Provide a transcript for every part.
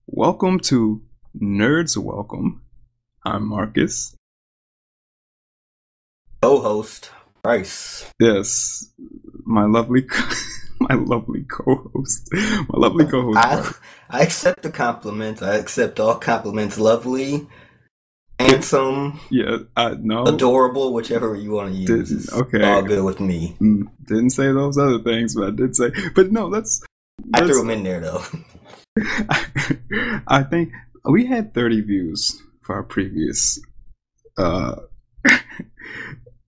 Welcome to Nerds Welcome. I'm Marcus. Co-host Bryce. Yes, my lovely, my lovely co-host, I I accept the compliments. I accept all compliments. Lovely, handsome, Yeah, no, adorable, whichever you want to use. didn't. It's Okay, all good with me. didn't say those other things, but I did say. But no, I threw that's. them in there though. I think we had 30 views for our previous uh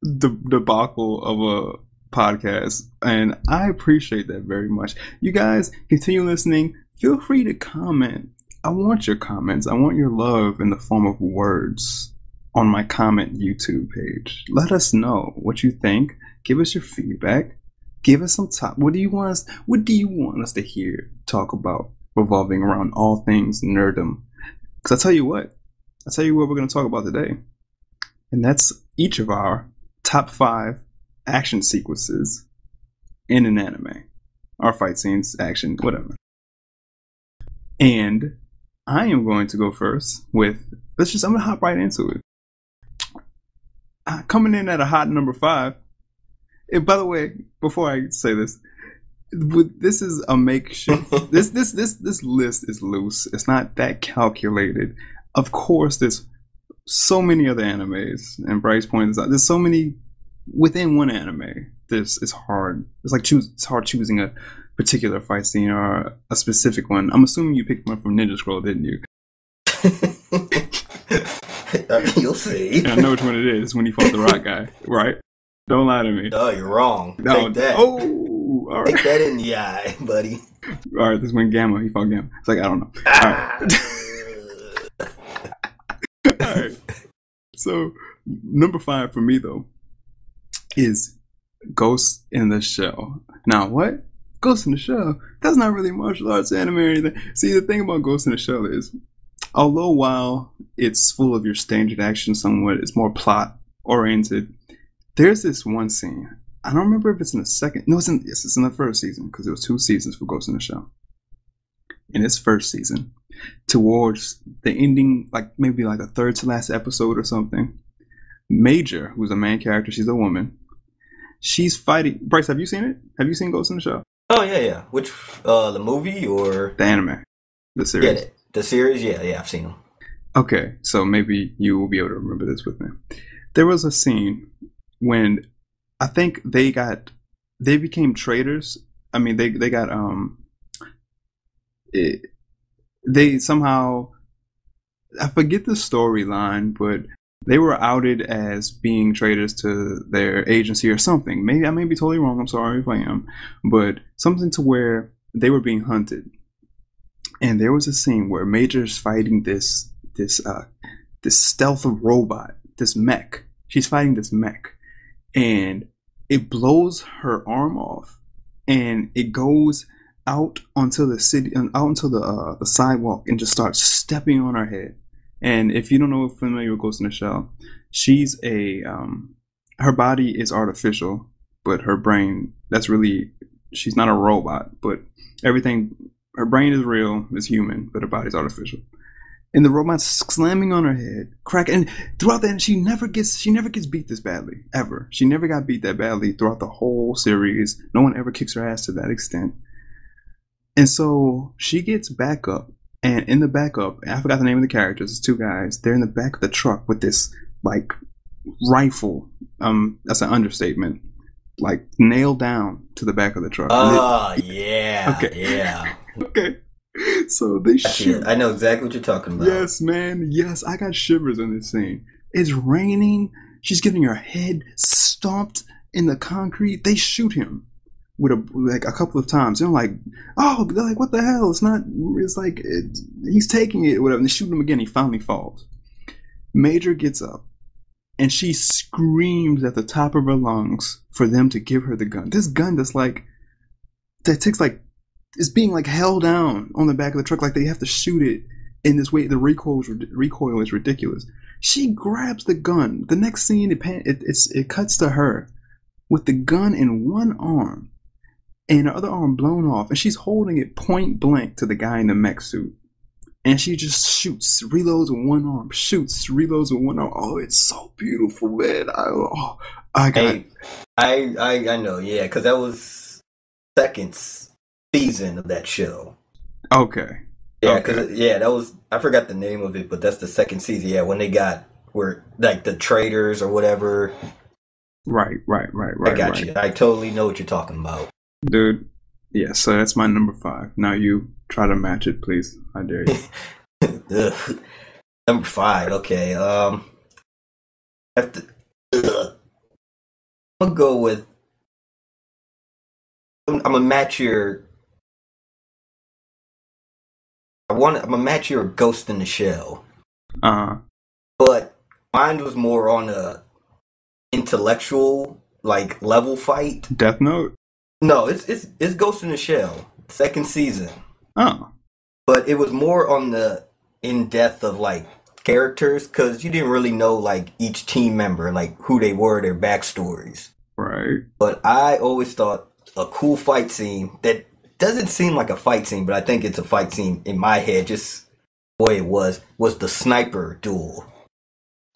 debacle of a podcast, and I appreciate that very much. You guys continue listening. Feel free to comment. I want your comments. I want your love in the form of words on my comment YouTube page. Let us know what you think. Give us your feedback. Give us some top. What do you want us? What do you want us to hear? Talk about revolving around all things nerdom. Because I tell you what we're going to talk about today, and that's each of our top 5 action sequences in an anime, or fight scenes, action, whatever. And I am going to go first with, I'm going to hop right into it. Coming in at a hot number 5. And by the way, before I say this, this is a makeshift. this list is loose. It's not that calculated. Of course, there's so many other animes, and Bryce points out there's so many within one anime. It's hard. It's hard choosing a particular fight scene or a specific one. I'm assuming you picked one from Ninja Scroll, didn't you? You'll see. Yeah, I know which one it is. When he fought the rock guy, right? Don't lie to me. No, you're wrong. No. Take that. Oh, all right. Take that in the eye, buddy. All right, this is when he fought Gamma. It's like, I don't know. All right. All right. So, number 5 for me, though, is Ghost in the Shell. Now, what? Ghost in the Shell? That's not really martial arts anime or anything. See, the thing about Ghost in the Shell is, although while it's full of your standard action somewhat, it's more plot-oriented, there's this one scene. I don't remember if it's in the second. No, it's in the first season, because there was 2 seasons for Ghost in the Shell. In its first season, towards the ending, maybe the third to last episode or something, Major, who's a main character, she's a woman. She's fighting. Bryce, have you seen it? Have you seen Ghost in the Shell? Oh yeah. Which the movie or the anime, the series? Yeah, the series. Yeah, I've seen them. Okay, so maybe you will be able to remember this with me. There was a scene when I think they became traitors. I mean, they got they somehow, I forget the storyline, but they were outed as being traitors to their agency or something. Maybe I may be totally wrong. I'm sorry if I am, but something to where they were being hunted. And there was a scene where Major's fighting this stealth robot, this mech. She's fighting this mech, and it blows her arm off, and it goes out onto the city, out onto the sidewalk, and just starts stepping on her head. And if you don't know, familiar with Ghost in the Shell, she's her body is artificial, but her brain, she's not a robot, but everything, her brain is real, is human, but her body's artificial. And the robot's slamming on her head, and throughout that, she never gets beat this badly, ever. She never got beat that badly throughout the whole series. No one ever kicks her ass to that extent. And so she gets back up, and in the backup, I forgot the name of the characters, it's 2 guys, they're in the back of the truck with this, rifle, that's an understatement, nailed down to the back of the truck. Yeah. Okay. Yeah. Okay. So they shoot. I know exactly what you're talking about. Yes, man. Yes, I got shivers in this scene. It's raining. She's getting her head stomped in the concrete. They shoot him with a couple of times. They're like, what the hell? He's taking it, whatever. And they shoot him again. He finally falls. Major gets up, and she screams at the top of her lungs for them to give her the gun. This gun is being held down on the back of the truck, they have to shoot it in this way. The recoil is ridiculous. She grabs the gun. The next scene, it cuts to her with the gun in one arm and her other arm blown off, and she's holding it point blank to the guy in the mech suit. and she just shoots, reloads with one arm, shoots, reloads with one arm. Oh, it's so beautiful, man. I know, yeah, because that was second season of that show. Okay. Yeah, because that was, I forgot the name of it, but that's the second season. Yeah, when they were like the traders or whatever. Right. I got you. I totally know what you're talking about, dude. Yeah, so that's my number 5. Now you try to match it, please. I dare you. Number 5. Okay. I'm gonna go with. I'm gonna match your. I'm gonna match your Ghost in the Shell. But mine was more on a intellectual level fight. Death Note? No, it's Ghost in the Shell, second season. Oh. But it was more on the in-depth of characters, because you didn't really know each team member, who they were, their backstories. Right. But I always thought a cool fight scene that doesn't seem like a fight scene, but I think it's a fight scene in my head, just the way it was the sniper duel.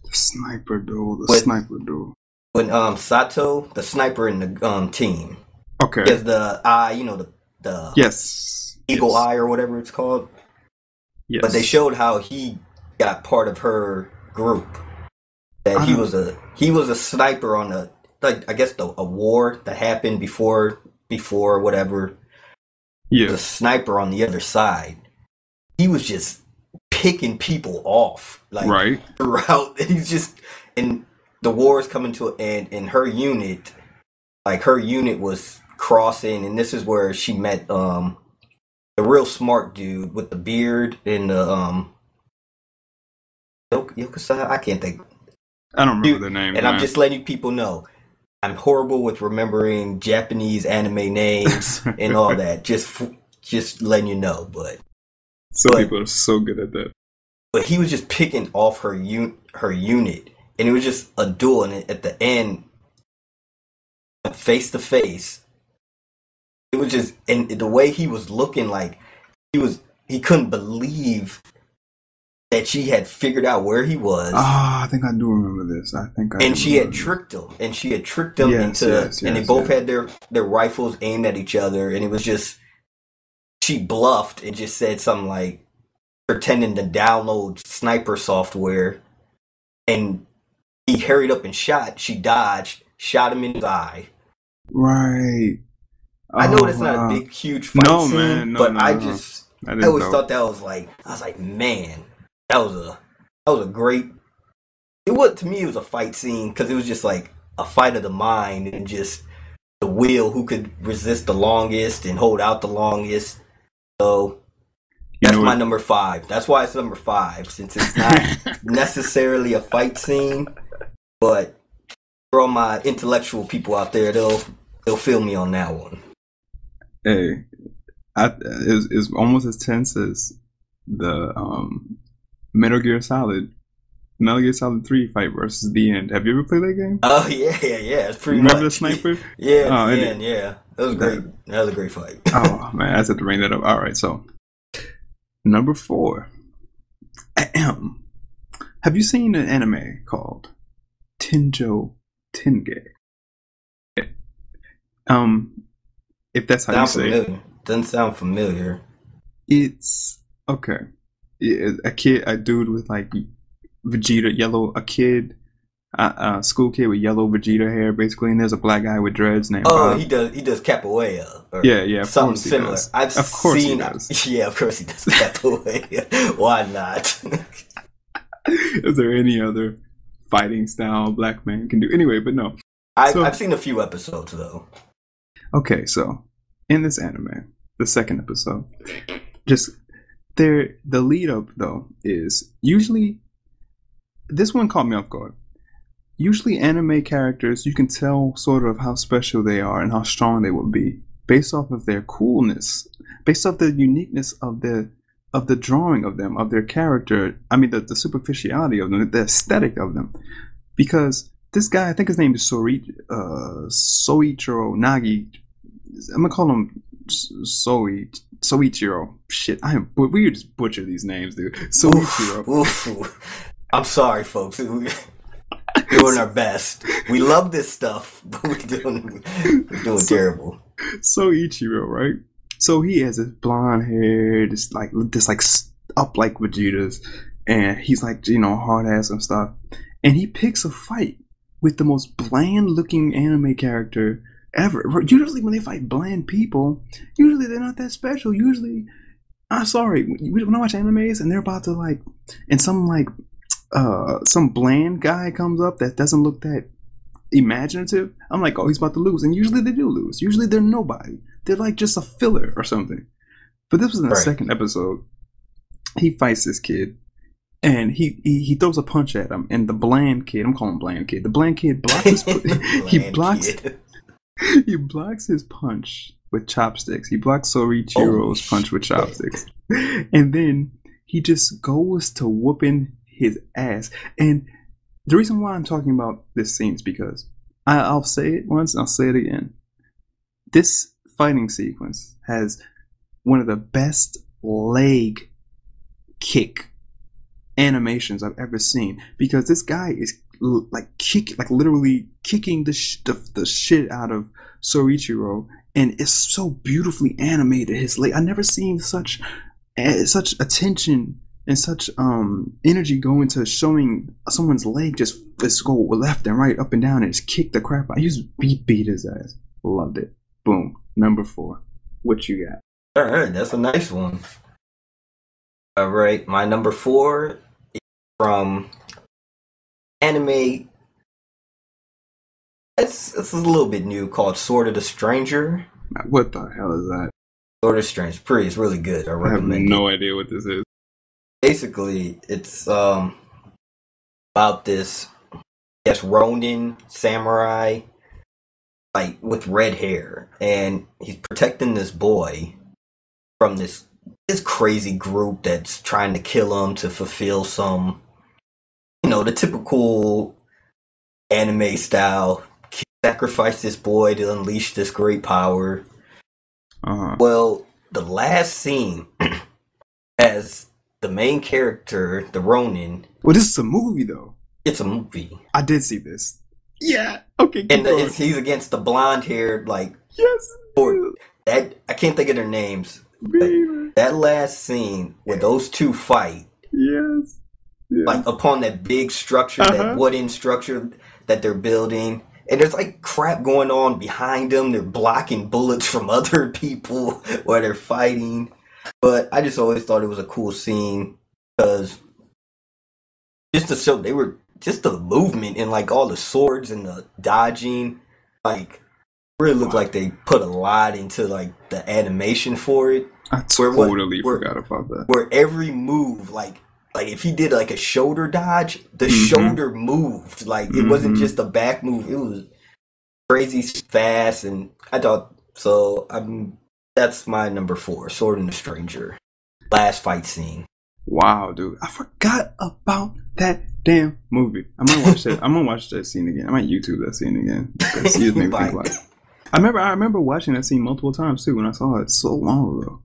The sniper duel. When Sato, the sniper in the team. Okay. He has the eye, the yes, eagle eye or whatever it's called. Yes. But they showed how he got part of her group. That he was a sniper on a war that happened before whatever. Yeah. The sniper on the other side. He was just picking people off right throughout. He's just, and the war is coming to an end, and her unit was crossing, and this is where she met the real smart dude with the beard and the Yokusai. I can't think. I don't remember the name. And I'm just letting you people know, I'm horrible with remembering Japanese anime names and all that. Just letting you know, but people are so good at that. But he was just picking off her unit, and it was just a duel. And at the end, face to face, it was just, and the way he was looking, he couldn't believe that she had figured out where he was. Ah, I think I do remember this. She had tricked him, and they both had their rifles aimed at each other, and it was just, she bluffed and just said something pretending to download sniper software, and he hurried up and shot. She dodged, shot him in his eye. Right. I know that's not a big, huge fight scene, but I always thought that was I was like, man, that was a great. To me, it was a fight scene because it was just a fight of the mind and just the will, who could resist the longest and hold out the longest. So that's my number 5. That's why it's number 5, since it's not necessarily a fight scene, but for all my intellectual people out there, they'll feel me on that one. Hey, it's almost as tense as the Metal Gear Solid 3 fight versus the end. Have you ever played that game? Oh yeah. It's pretty. Remember much the sniper? Yeah, yeah. That was great. That was a great fight. Oh man, I have to bring that up. All right, so number 4. Have you seen an anime called Tenjo Tenge? If that's how you say it. Doesn't sound familiar. It's okay. A dude with Vegeta, a school kid with yellow Vegeta hair, basically, and there's a black guy with dreads named Bob. He does capoeira. Yeah, something similar. Of course he does. Yeah, of course he does capoeira. Why not? Is there any other fighting style black man can do? Anyway, but no. I've seen a few episodes though. Okay, so in this anime, the second episode, the lead up though is usually, this one caught me off guard. Usually anime characters, you can tell sort of how special they are and how strong they will be based off of their coolness, based off the uniqueness of the drawing of them, of their character. I mean, the superficiality of them, the aesthetic of them. Because this guy, I think his name is Soichiro Nagi. I'm gonna call him Soichiro. Shit, we just butcher these names, dude. Soichiro. Oof. I'm sorry, folks. We're doing our best. We love this stuff, but we're doing terrible. Soichiro, right? So he has this blonde hair, just like up like Vegeta's, and he's like, hard ass and stuff. And he picks a fight with the most bland looking anime character ever. Usually when they fight bland people, usually they're not that special. Usually, I'm sorry, when I watch animes and they're about to like, and some bland guy comes up that doesn't look that imaginative, I'm like, oh, he's about to lose. And usually they do lose. Usually they're nobody. They're like just a filler or something. But this was in the second episode. He fights this kid, and he throws a punch at him, and the bland kid, I'm calling him bland kid, the bland kid blocks his he blocks his punch with chopsticks. He blocks Soichiro's punch with chopsticks. And then he just goes to whooping his ass. And the reason why I'm talking about this scene is because I'll say it once and I'll say it again. This fighting sequence has one of the best leg kick animations I've ever seen, because this guy is literally kicking the shit out of Soichiro, and it's so beautifully animated. His leg, I've never seen such attention and such energy go into showing someone's leg just go left and right, up and down, and just kick the crap out. He just beat his ass. Loved it. Boom. Number 4. What you got? All right, that's a nice one. All right, my number 4 is from anime. It's a little bit new, called Sword of the Stranger. What the hell is that? Sword of the Stranger. It's really good. I recommend it. I have no idea what this is. Basically, it's about this, Ronin samurai, like with red hair, and he's protecting this boy from this crazy group that's trying to kill him to fulfill some, the typical anime style. Sacrifice this boy to unleash this great power. Well, the last scene has the main character, the Ronin. Well, this is a movie, though. It's a movie. I did see this. Yeah. Okay. And he's against the blonde-haired, yes. Or that, I can't think of their names. That last scene where those two fight. Yes. Upon that big structure, that wooden structure that they're building. And there's crap going on behind them. They're blocking bullets from other people while they're fighting. But I just always thought it was a cool scene, because just to show they were just the movement and all the swords and the dodging, really looked like they put a lot into the animation for it. I totally forgot about that. Where every move, if he did a shoulder dodge, the shoulder moved. It wasn't just a back move. It was crazy fast, and I thought so. That's my number 4, Sword and the Stranger. Last fight scene. Wow, dude. I forgot about that damn movie. I'm gonna watch that. I'm gonna watch that scene again. I might YouTube that scene again. Excuse me. I remember watching that scene multiple times too when I saw it so long ago.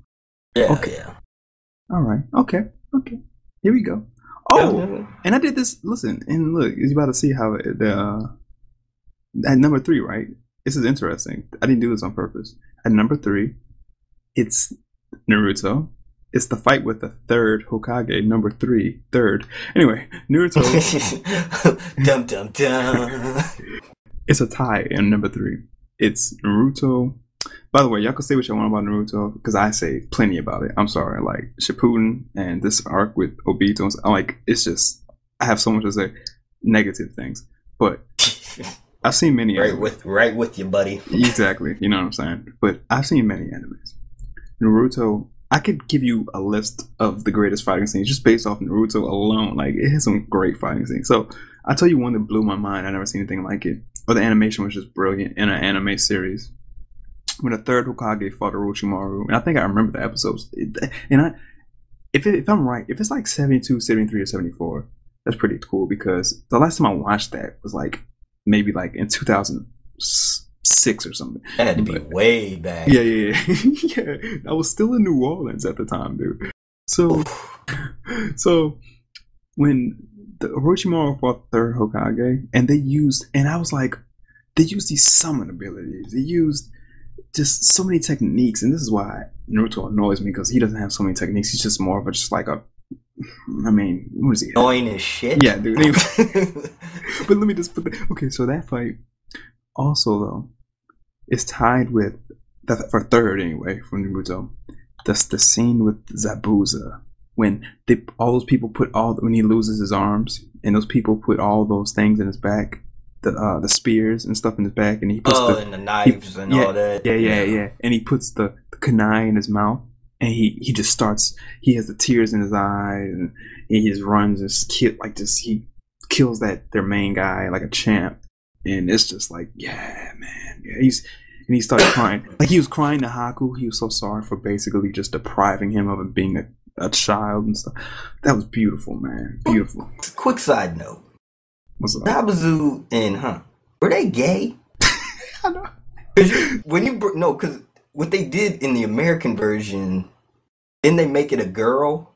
Yeah. Okay. Yeah. All right. Okay. Here we go. Oh, and I did this. Listen, and look, you're about to see how at number 3, right? This is interesting. I didn't do this on purpose. At number 3, it's Naruto. It's the fight with the third Hokage, number 3, third. Anyway, Naruto. Dum dum dum. It's a tie in number 3. It's Naruto. By the way, y'all can say what you want about Naruto, because I say plenty about it. I'm sorry, Shippuden and this arc with Obito. It's just, I have so much to say, negative things. But I've seen many animes. Right with you, buddy. Exactly, you know what I'm saying. But I've seen many animes. Naruto, I could give you a list of the greatest fighting scenes just based off Naruto alone. It has some great fighting scenes. So I'll tell you one that blew my mind. I've never seen anything like it. Or the animation was just brilliant in an anime series. When the third Hokage fought Orochimaru, and I think I remember the episodes. If I'm right, if it's 72, 73, or 74, that's pretty cool, because the last time I watched that was maybe in 2000, 6 or something. That had to be way back. Yeah. Yeah. I was still in New Orleans at the time, dude. So when the Orochimaru fought third Hokage, and they used these summon abilities. They used just so many techniques, and this is why Naruto annoys me, because he doesn't have so many techniques. He's just more of what is he? Annoying as shit. Yeah, dude. But let me just okay, so that fight also though is tied with for third anyway from Naruto. That's the scene with Zabuza when all those people when he loses his arms, and those people put all those things in his back. The spears and stuff in his back, and he puts and the knives and all that. Yeah. And he puts the kunai in his mouth, and he just starts. He has the tears in his eyes, and he just runs and he kills their main guy like a champ, and it's just like, yeah, man. Yeah, he started crying, like he was crying to Haku. He was so sorry for basically just depriving him of being a child and stuff. That was beautiful, man. Beautiful. Quick side note. Zabuza and were they gay? I know. Because what they did in the American version, didn't they make it a girl?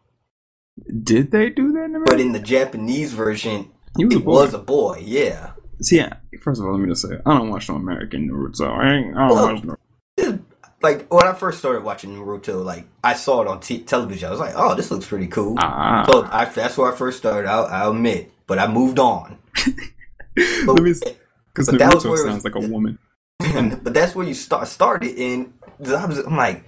Did they do that in the American? But in the Japanese version, it was a boy. Yeah. See, first of all, let me just say, I don't watch no American Naruto. I don't watch no. Like when I first started watching Naruto, like I saw it on television. I was like, "Oh, this looks pretty cool." So that's where I first started out. I'll admit, but I moved on. Because Naruto sounds like a woman. But that's where you started in. I'm like,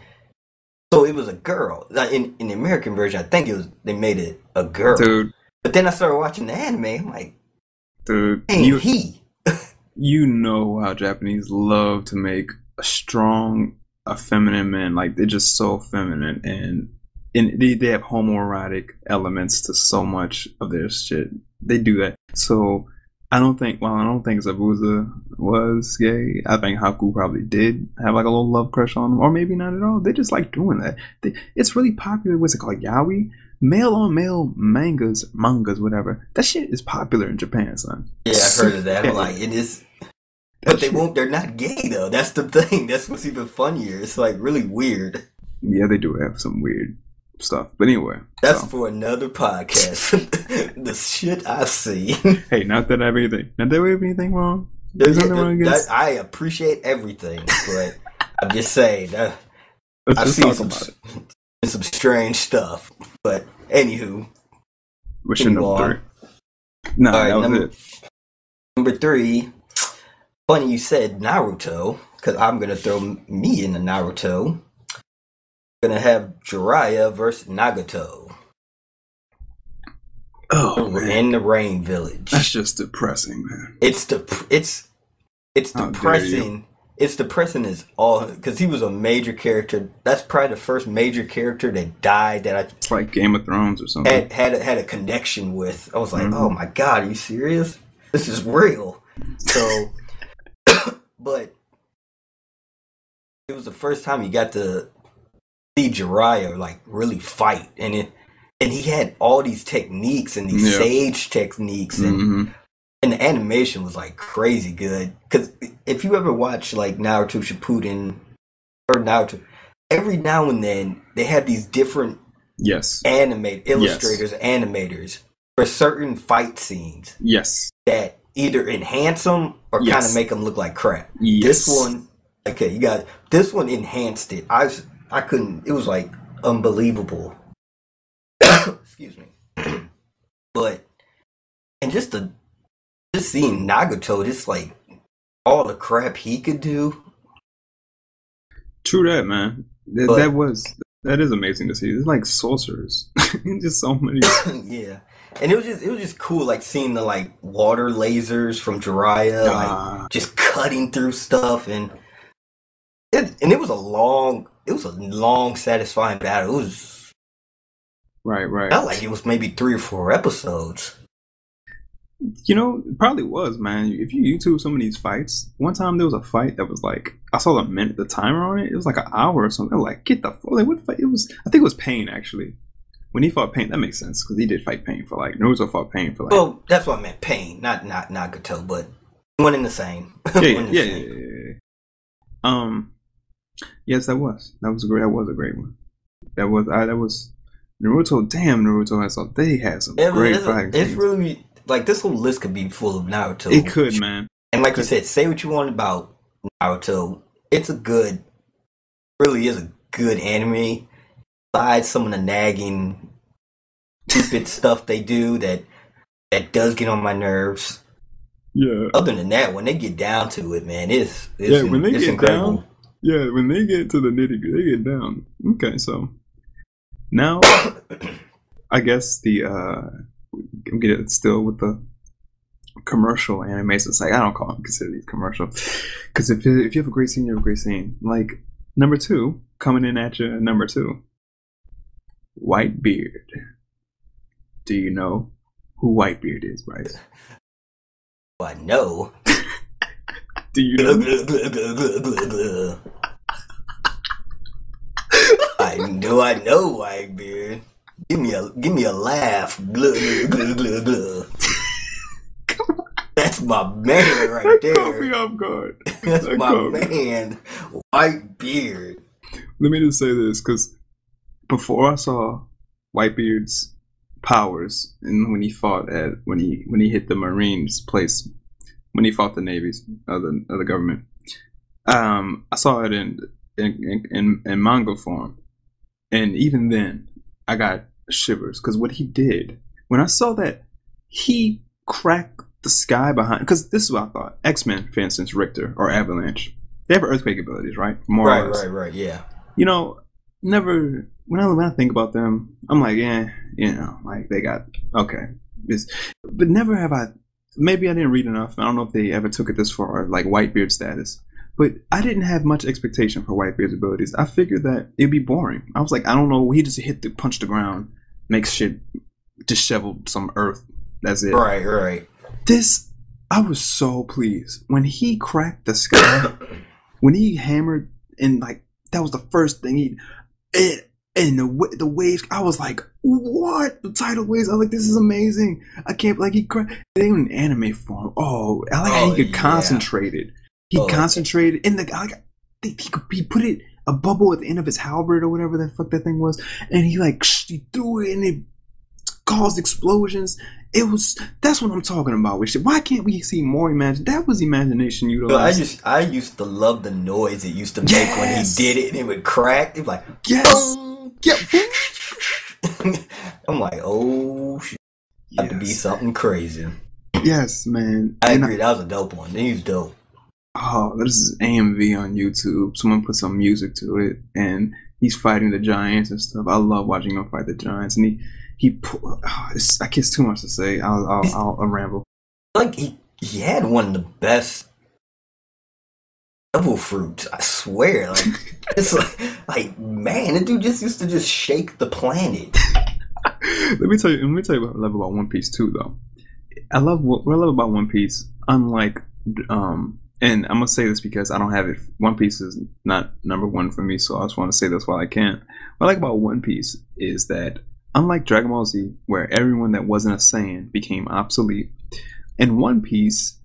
so it was a girl. Like in the American version, I think they made it a girl. Dude. But then I started watching the anime. I'm like, dude, you know how Japanese love to make a strong, a feminine man. Like they're just so feminine, and they have homoerotic elements to so much of their shit. They do that. So I don't think Zabuza was gay. I think Haku probably did have like a little love crush on him, or maybe not at all. They just like doing that. It's really popular. What's it called? Yaoi? Male on male mangas, whatever. That shit is popular in Japan, son. Yeah, I've heard of that. I'm like, it is. But they're not gay though. That's the thing. That's what's even funnier. It's like really weird. Yeah, they do have some weird stuff. But anyway. That's for another podcast. The shit I've seen. Hey, not that I have anything wrong. I appreciate everything, but I'm just saying that I've seen some strange stuff. But anywho. Wishing number 3. No, that was it. Number 3. Funny you said Naruto, because I'm going to throw me in the Naruto. I'm going to have Jiraiya versus Nagato. Oh, man. In the Rain Village. That's just depressing, man. It's depressing. It's depressing as all, because he was a major character. That's probably the first major character that died that it's like Game of Thrones or something. Had a connection with. I was like, oh my god, are you serious? This is real. So, but it was the first time you got to see Jiraiya like really fight, and he had all these techniques and these sage techniques, and the animation was like crazy good. Because if you ever watch like Naruto Shippuden or Naruto, every now and then they have these different illustrators, animators for certain fight scenes. Yes, that either enhance them or kind of make them look like crap. Yes. This one, this one enhanced it. I couldn't. It was like unbelievable. Excuse me. But and just seeing Nagato, just like all the crap he could do. True that, man. That is amazing to see. It's like sorcerers. Just so many. Yeah. And it was just cool, like seeing the like water lasers from Jiraiya, like just cutting through stuff, and it was a long, satisfying battle. It was right. Felt like it was maybe 3 or 4 episodes. You know, it probably was, man. If you YouTube some of these fights, one time there was a fight that was like, I saw the timer on it. It was like an hour or something. Like, get the fuck. Like, what fight? It was. I think it was Pain actually. When he fought Pain, that makes sense because he did fight Pain for like Naruto fought Pain for like. Well, that's what I meant, Pain, not Nagato, but one in the same. Yeah. Yes, that was a great one. That was Naruto. Damn, Naruto had some great fighting scenes. It's really like this whole list could be full of Naruto. It could, man. And like you said, say what you want about Naruto. It's really is a good anime. Besides some of the nagging, stupid stuff they do that does get on my nerves. Yeah. Other than that, when they get down to it, man, it's incredible. Down. Yeah, when they get to the nitty-gritty, they get down. Okay, so now I guess I'm getting still with the commercial anime. So it's like I don't consider these commercial because if you have a great scene, you have a great scene. Like number 2 coming in at you. Number 2, Whitebeard. Do you know who Whitebeard is, Bryce? I know. Do you know? I know Whitebeard. Give me a laugh. That's my man right there. Caught me off guard. That's my man, Whitebeard. Let me just say this, because before I saw Whitebeard's powers, and when he hit the Marines place, when he fought the navies of the government, I saw it in manga form, and even then I got shivers because what he did when I saw that he cracked the sky behind, because this is what I thought. X-Men, for instance, Richter or Avalanche, they have earthquake abilities, right? Right, yeah. You know, never when I think about them, I'm like, like they got okay. But never have I. Maybe I didn't read enough. I don't know if they ever took it this far, like Whitebeard status. But I didn't have much expectation for Whitebeard's abilities. I figured that it'd be boring. I was like, I don't know. He just punch the ground, makes shit disheveled some earth. That's it. Right. This, I was so pleased when he cracked the sky, when he hammered, and like that was the first thing and the waves. I was like, what? The tidal waves. I was like, this is amazing. I can't he cracked. They in anime form. Oh, I like how he could concentrate it. He concentrated in he put it a bubble at the end of his halberd or whatever the fuck that thing was, and he threw it and it caused explosions. That's what I'm talking about. Why can't we see more that was imagination utilized. I used to love the noise it used to make when he did it and it would crack. It was like, yes. Yep. I'm like, oh shit. Have to be something crazy. Yes, man. I agree. That was a dope one. He was dope. Oh, this is AMV on YouTube. Someone put some music to it, and he's fighting the giants and stuff. I love watching him fight the giants, and I guess too much to say. I'll ramble. Like he had one of the best devil fruits. I swear, like it's like man, the dude just used to just shake the planet. Let me tell you what I love about One Piece too, though. What I love about One Piece, unlike and I'm gonna say this because I don't have it. One Piece is not number 1 for me, so I just want to say this while I can. What I like about One Piece is that, unlike Dragon Ball Z, where everyone that wasn't a Saiyan became obsolete, in One Piece,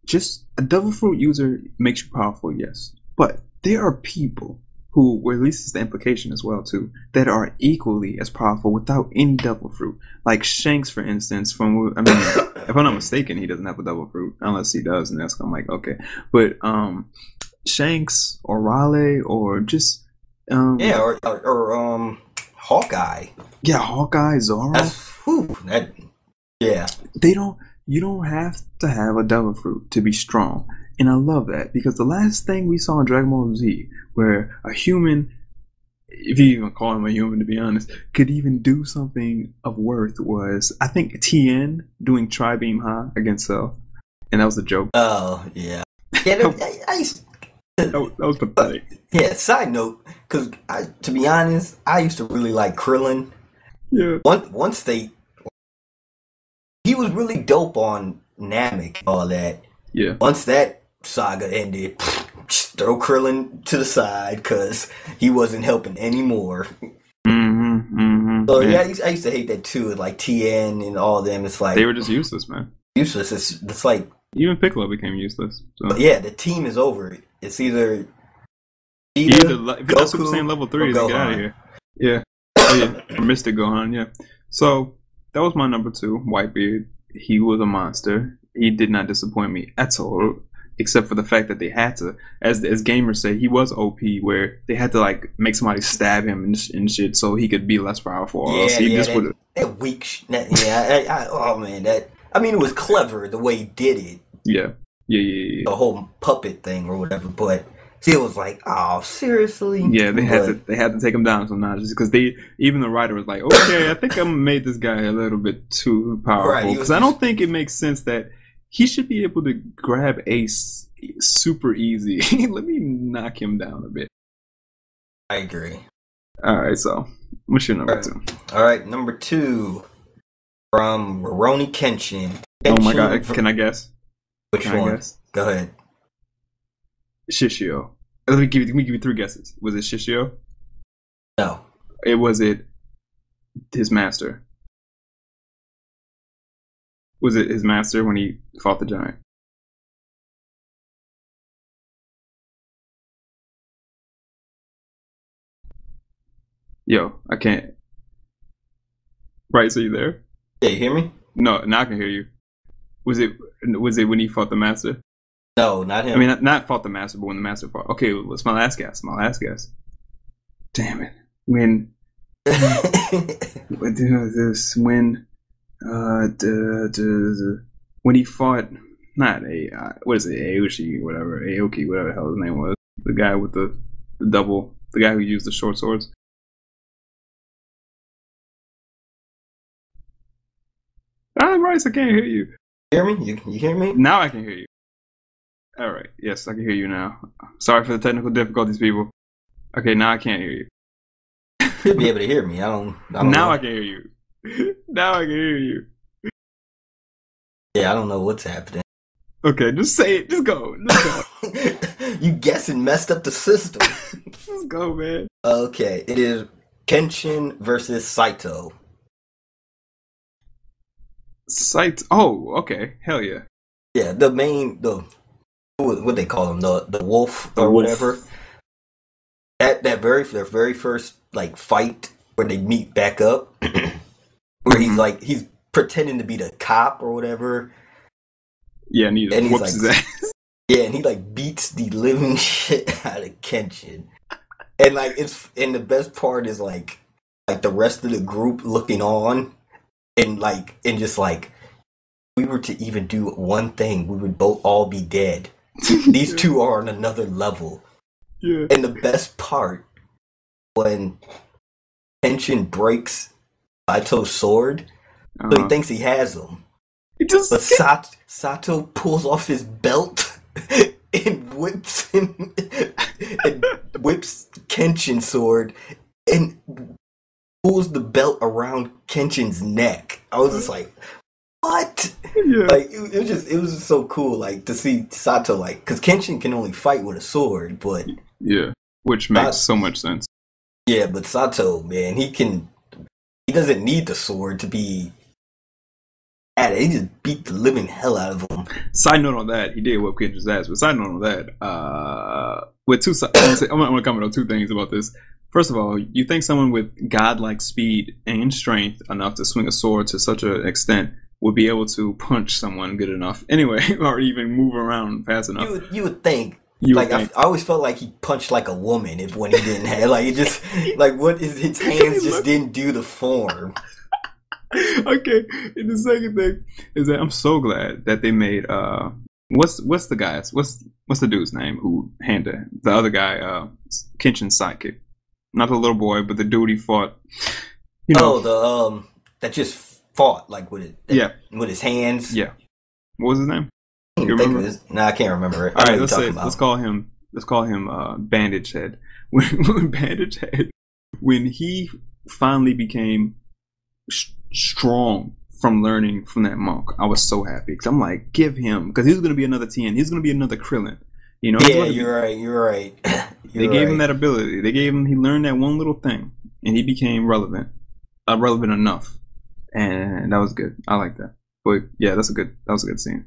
just a devil fruit user makes you powerful, yes. But there are people who, or at least it's the implication as well too, that are equally as powerful without any devil fruit. Like Shanks, for instance, if I'm not mistaken, he doesn't have a devil fruit, unless he does, and that's I'm like, okay. But Shanks or Raleigh or just or Hawkeye. Yeah, Hawkeye, Zoro. You don't have to have a devil fruit to be strong. And I love that, because the last thing we saw in Dragon Ball Z, where a human, if you even call him a human to be honest, could even do something of worth, was, I think, Tien doing Tri-Beam Ha against Cell. And that was a joke. Oh, yeah. Yeah, that was pathetic. Yeah, side note, because to be honest, I used to really like Krillin. Yeah. Once he was really dope on Namek and all that. Yeah. Once that saga ended, just throw Krillin to the side because he wasn't helping anymore. So yeah, I used to hate that too. Like Tien and all them, it's like they were just useless, man. Useless. It's like even Piccolo became useless. So. Yeah, the team is over. It's either If that's Super Saiyan level 3, then get out of here. Yeah. Or Mystic Gohan, yeah. So that was my number 2, Whitebeard. He was a monster. He did not disappoint me at all, except for the fact that they had to, as gamers say, he was OP, where they had to like make somebody stab him and shit so he could be less powerful. That weak. Oh man, it was clever the way he did it. Yeah. The whole puppet thing or whatever, but it was like, oh, seriously? Yeah, they had to take him down some notches because even the writer was like, okay, I think I made this guy a little bit too powerful because I don't think it makes sense that he should be able to grab Ace super easy. Let me knock him down a bit. I agree. All right, so what's your number 2? All right, number 2 from Rurouni Kenshin. Oh my god, can I guess? Which one? Go ahead. Shishio. Let me give you 3 guesses. Was it Shishio? No. Was it his master? Was it his master when he fought the giant? Yo, I can't. Right, so you there? Yeah, you hear me? No, now I can hear you. Was it when he fought the master? No, not him. I mean, not fought the master, but when the master fought. Okay, what's my last guess? Damn it. When he fought, not Aoki, whatever the hell his name was, the guy with the double, the guy who used the short swords. Bryce, I can't hear you. Hear me? You hear me? Now I can hear you. All right. Yes, I can hear you now. Sorry for the technical difficulties, people. Okay, now I can't hear you. You'll be able to hear me. I don't now know. I can hear you. Now I can hear you. Yeah, I don't know what's happening. Okay, just say it. Just go. You guessing messed up the system. Let's go, man. Okay, it is Kenshin versus Saito. Oh, okay. Hell yeah. Yeah, what they call him, the wolf or whatever. Their very first like fight where they meet back up, where he's pretending to be the cop or whatever. Yeah, and he whoops his ass. Yeah, and he like beats the living shit out of Kenshin, and like and the best part is like the rest of the group looking on, and just like, we were to even do one thing, we would both all be dead. These two are on another level. Yeah. And the best part, when Kenshin breaks Saito's sword, so he thinks he has him. But Sato pulls off his belt and whips him and whips Kenshin's sword and pulls the belt around Kenshin's neck. I was just like, what? Yeah. Like it was just so cool, like to see Sato, like, because Kenshin can only fight with a sword, but yeah, which makes so much sense. Yeah, but Sato, man, he doesn't need the sword to be at it. He just beat the living hell out of him. Side note on that, he did whip Kenshin's ass. But side note on that, with I'm gonna comment on 2 things about this. First of all, you think someone with godlike speed and strength enough to swing a sword to such an extent would be able to punch someone good enough anyway, or even move around fast enough? You would think. I always felt like he punched like a woman when he didn't have, like, it just, like, what is his hands just didn't do the form. Okay, and the second thing is that I'm so glad that they made what's the dude's name who handed the other guy Kenshin's sidekick, not the little boy, but the dude he fought. That just fought like with his hands. Yeah, what was his name? You remember? I can't remember it. All right, let's call him Bandage Head. When Bandage Head, when he finally became strong from learning from that monk, I was so happy because I'm like, give him, because he's going to be another Tien. He's going to be another Krillin. You know? Yeah, you're right. They gave him that ability. He learned that one little thing, and he became relevant enough, and that was good. I like that. But yeah, that was a good scene.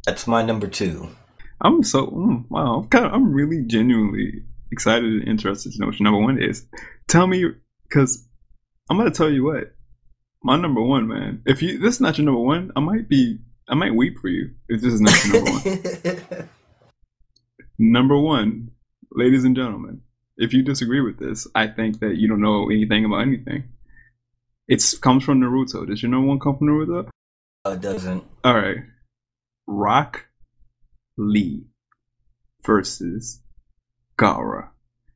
That's my number 2. I'm so wow. I'm really genuinely excited and interested to know what your number one is. Tell me, because I'm gonna tell you what my number one, man. If this is not your number one, I might weep for you if this is not your number one. Number one, ladies and gentlemen, if you disagree with this, I think that you don't know anything about anything. It comes from Naruto. Does your number one come from Naruto? It doesn't. All right. Rock Lee versus Gaara.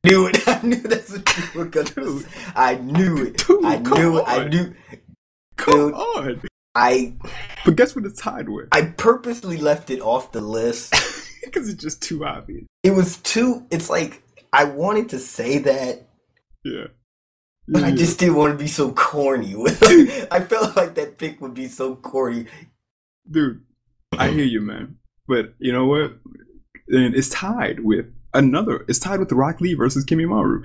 I knew that's what you were gonna do. I knew it. Dude, I knew it. Come on. But guess what it's tied with? I purposely left it off the list. Because it's just too obvious. It's like, I wanted to say that. Yeah. But I just didn't want to be so corny with it. I felt like that pick would be so corny. Dude, I hear you, man. But you know what? And it's tied with Rock Lee versus Kimimaro.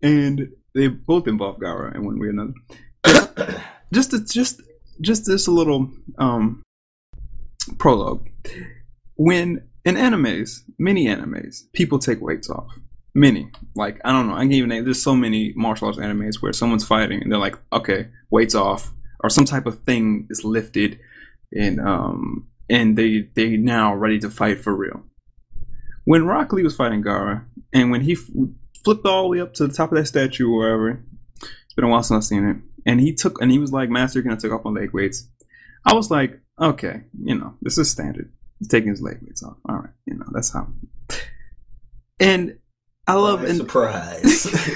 And they both involve Gaara in one way or another. Just this a little prologue. When in many animes, people take weights off. Many. Like, I don't know, I can't even name, there's so many martial arts animes where someone's fighting and they're like, okay, weights off, or some type of thing is lifted, and they now ready to fight for real. When Rock Lee was fighting Gaara, and when he flipped all the way up to the top of that statue or wherever, it's been a while since I've seen it, and he was like, Master, can I take off my leg weights? I was like, okay, this is standard. He's taking his leg weights off. All right, that's how. And I love surprise.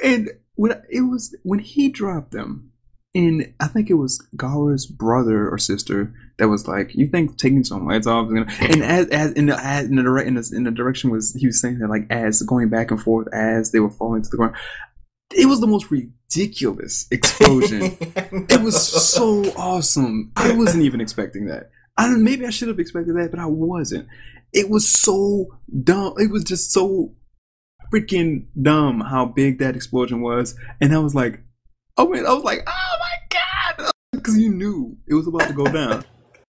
And when he dropped them, and I think it was Gaara's brother or sister that was like, "You think taking some weights off is gonna?" And as in the direction was he was saying that, like, as going back and forth as they were falling to the ground. It was the most ridiculous explosion. It was so awesome. I wasn't even expecting that. Maybe I should have expected that, but I wasn't. It was so dumb. It was just so freaking dumb how big that explosion was. And I was like, oh my God. Because you knew it was about to go down.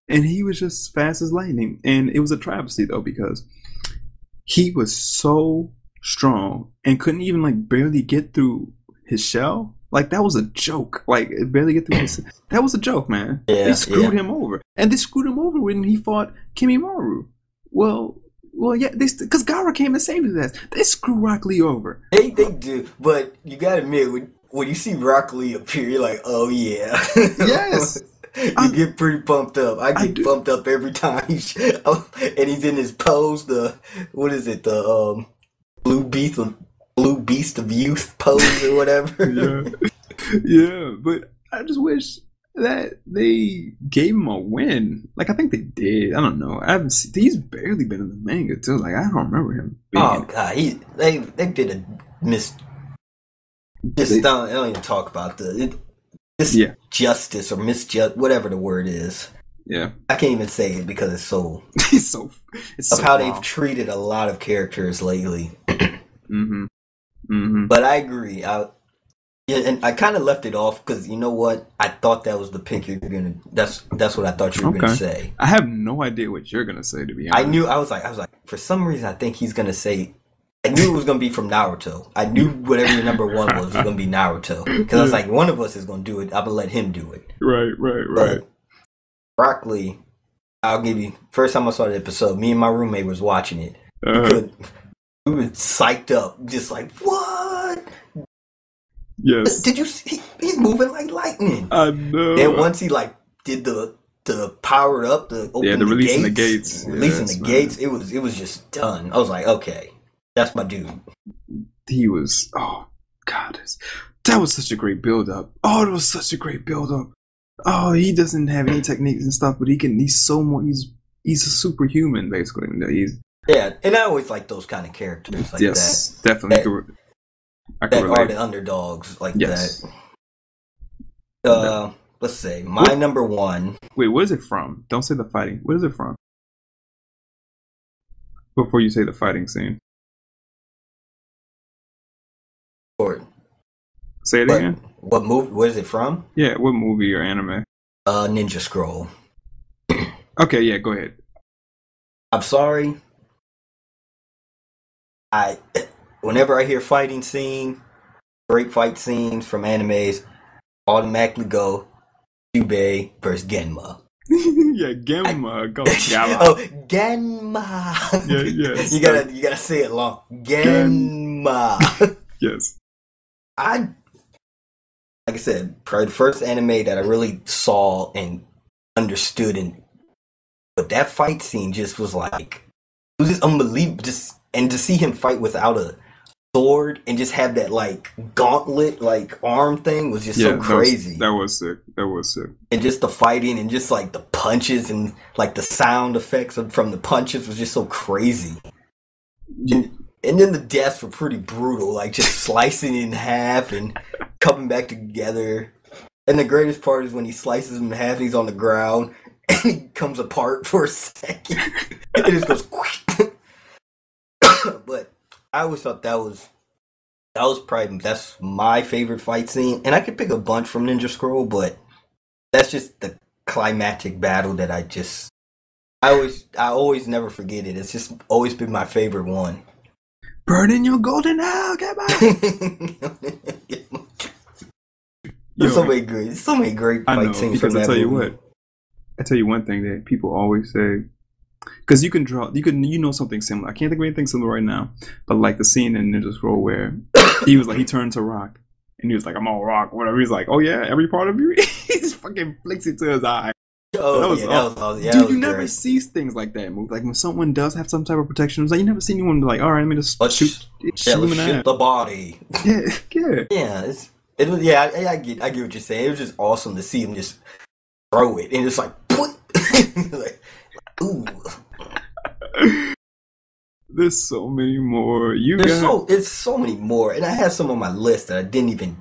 And he was just fast as lightning. And it was a travesty, though, because he was so strong and couldn't even, like, barely get through his shell. Like, that was a joke. Like, barely get through his... That was a joke, man. Yeah, they screwed him over. And they screwed him over when he fought Kimimaro. Well, yeah, because Gaara came and saved his ass. They screw Rock Lee over. They do. But you gotta admit, when you see Rock Lee appear, you're like, oh, yeah. Yes. You get pretty pumped up. I get pumped up every time. And he's in his pose, what is it, the Blue Beast of Youth pose or whatever. Yeah, but I just wish that they gave him a win. Like, I think they did. I don't know. I haven't seen. He's barely been in the manga too. Like, I don't remember him. God, they did a miss. I don't even talk about justice or misjust, whatever the word is. Yeah, I can't even say it because it's so. it's so how they've treated a lot of characters lately. Mm-hmm. Mm-hmm. But I agree. And I kind of left it off because, you know what? I thought that was the pick you're gonna. That's what I thought you were gonna say. I have no idea what you're gonna say, to be honest. I was like, for some reason, I think he's gonna say. I knew it was gonna be from Naruto. I knew whatever your number one was gonna be Naruto because I was like, one of us is gonna do it. I'm gonna let him do it. Right. But Rock Lee, I'll give you. First time I saw the episode, me and my roommate was watching it. We were psyched up, just like, what? Yes. Did you see? He's moving like lightning. I know. And once he did the power up, the releasing the gates, it was just done. I was like, okay, that's my dude. He was, oh God, that was such a great build up. Oh, it was such a great build up. Oh, he doesn't have any techniques and stuff, but he's so more. He's a superhuman, basically. Yeah, and I always like those kind of characters like yes, that. Yes, definitely. That are the underdogs like that. Let's say my number one. Wait, what is it from? Don't say the fighting. What is it from? Before you say the fighting scene. Say it again. What movie? What is it from? Yeah, what movie or anime? Ninja Scroll. Okay, yeah, go ahead. I'm sorry. Whenever I hear fighting scene, great fight scenes from animes, automatically go Kyubey versus Genma. Yeah, Genma. Go Gamma. Oh, Genma. Yeah, yes. You gotta say it long. Genma. Yes. Like I said, probably the first anime that I really saw and understood, but that fight scene just was like, it was just unbelievable. And to see him fight without a sword and just have that like gauntlet like arm thing was just so crazy. That was sick. And just the fighting and just like the punches and like the sound effects from the punches was just so crazy. And then the deaths were pretty brutal, like just slicing in half and coming back together. And the greatest part is when he slices him in half, he's on the ground and he comes apart for a second. It just goes. But I always thought that's my favorite fight scene, and I could pick a bunch from Ninja Scroll, but that's just the climactic battle that I always never forget it. It's just always been my favorite one. Burn in your golden hell, come on! There's so many great fight scenes from that movie. I tell you one thing that people always say. Because you know something similar. I can't think of anything similar right now, but like the scene in Ninja Scroll where he turned to rock, and he was like, "I'm all rock," whatever. He's like, "Oh yeah, every part of you." He just fucking flicks it to his eye. Oh, that was awesome. Dude, you never see things like that move. Like when someone does have some type of protection, it's like you never see anyone be like, "All right, let me just shoot him in the the body." Yeah. I get what you're saying. It was just awesome to see him just throw it and just like, like, ooh. There's so many more. It's so many more, and I have some on my list that I didn't even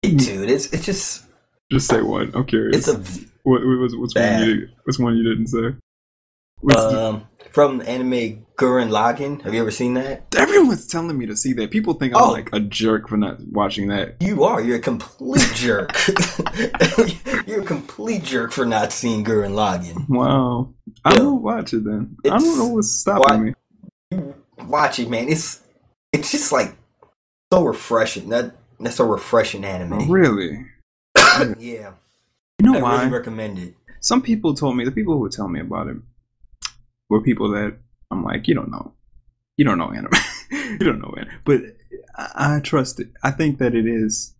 get to. It's just say one. I'm curious. What's one you didn't say? From the anime Gurren Lagann. Have you ever seen that? Everyone's telling me to see that. People think I'm like a jerk for not watching that. You are. You're a complete jerk. You're a complete jerk for not seeing Gurren Lagann. Wow. I won't watch it then. I don't know what's stopping me. Watch it, man. It's just like so refreshing. That's a refreshing anime. Oh, really? Yeah. You know why? I really recommend it. Some people told me, the people who would tell me about it were people that I'm like, you don't know anime. You don't know it. But I trust it. I think that it is.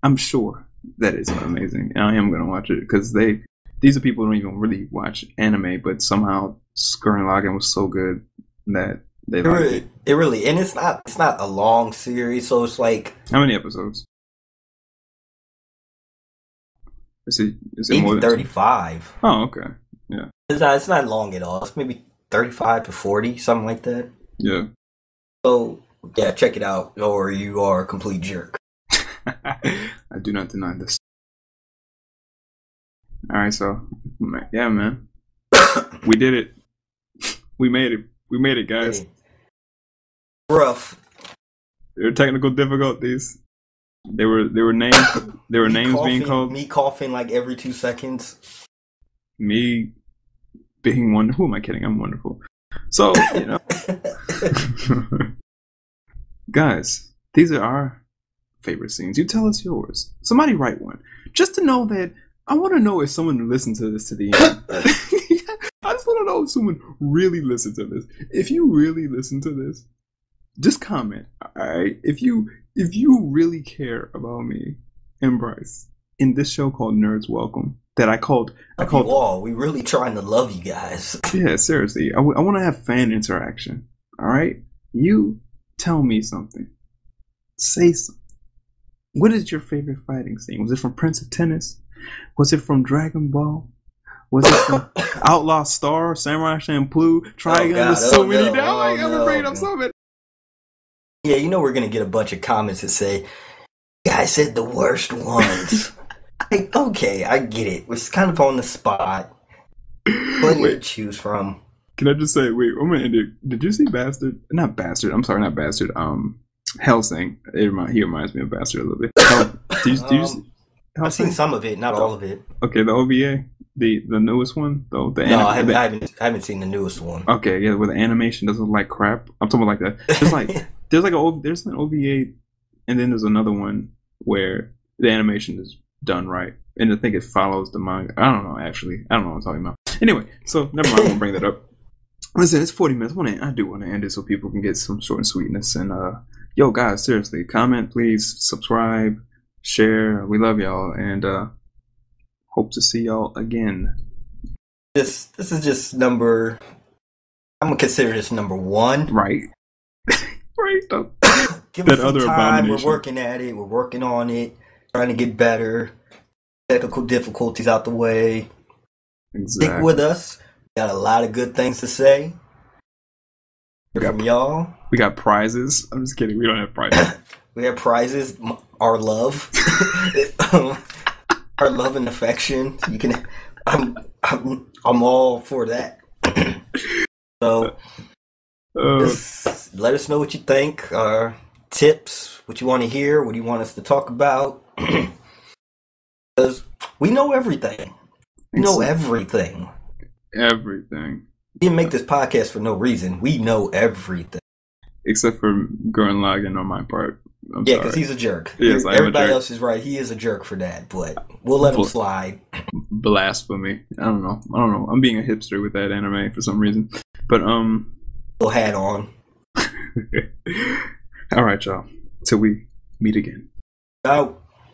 I'm sure that it's amazing. And I am going to watch it because these are people who don't even really watch anime, but somehow Gurren Lagann was so good that they liked it. It really, and it's not a long series, so it's like, how many episodes? Is it more than 35? Oh, okay. Yeah. It's not long at all. It's maybe 35 to 40, something like that. Yeah. So yeah, check it out, or you are a complete jerk. I do not deny this. All right, so yeah, man, we did it. We made it, guys. Hey. Rough. There were technical difficulties. There were names. There were names being called. Me coughing like every 2 seconds. Me being wonderful. Who am I kidding? I'm wonderful. So guys, these are our favorite scenes. You tell us yours. Somebody write one, just to know that. I want to know if someone listened to this to the end. I just want to know if someone really listened to this. If you really listen to this, just comment. All right. If you really care about me and Bryce in this show called Nerds Welcome, that I called. We really trying to love you guys. Yeah, seriously. I want to have fan interaction. All right. You tell me something. Say something. What is your favorite fighting scene? Was it from Prince of Tennis? Was it from Dragon Ball? Was it from Outlaw Star, Samurai Champloo, Trigun? There's so many now. I gotta bring up so many. Yeah, you know we're gonna get a bunch of comments that say, "Guys said the worst ones." Okay, I get it. It's kind of on the spot. Plenty to choose from. Can I just say, wait, I'm gonna end it. Did you see Bastard? Not Bastard. I'm sorry, not Bastard. Hellsing. He reminds me of Bastard a little bit. Did you see? I've seen some of it, not all of it. Okay, the OVA. The newest one though. I haven't seen the newest one. Okay, yeah, where the animation doesn't look like crap. I'm talking about like there's an OVA, and then there's another one where the animation is done right, and I think it follows the manga. I don't know actually. I don't know what I'm talking about. Anyway, so never mind. I won't bring that up. Listen, it's 40 minutes. I do want to end it so people can get some short and sweetness. And yo, guys, seriously, comment, please, subscribe, share. We love y'all, and hope to see y'all again. This is just number. I'm gonna consider this number 1. Right. Right. Give us some time. We're working at it. We're working on it. Trying to get better. Technical difficulties out the way. Exactly. Stick with us. Got a lot of good things to say. From y'all. We got prizes. I'm just kidding. We don't have prizes. We have prizes. Our love. Our love and affection. You can. I'm all for that. So, just let us know what you think. Tips. What you want to hear. What do you want us to talk about? Because we know everything. We know everything. Everything. We didn't make this podcast for no reason. We know everything. Except for Gurren Lagann on my part. Yeah, because he's a jerk. Yes, everybody else is right. He is a jerk for that, but we'll let him slide. Blasphemy. I don't know. I'm being a hipster with that anime for some reason. But little hat on. All right, y'all. Till we meet again. Out.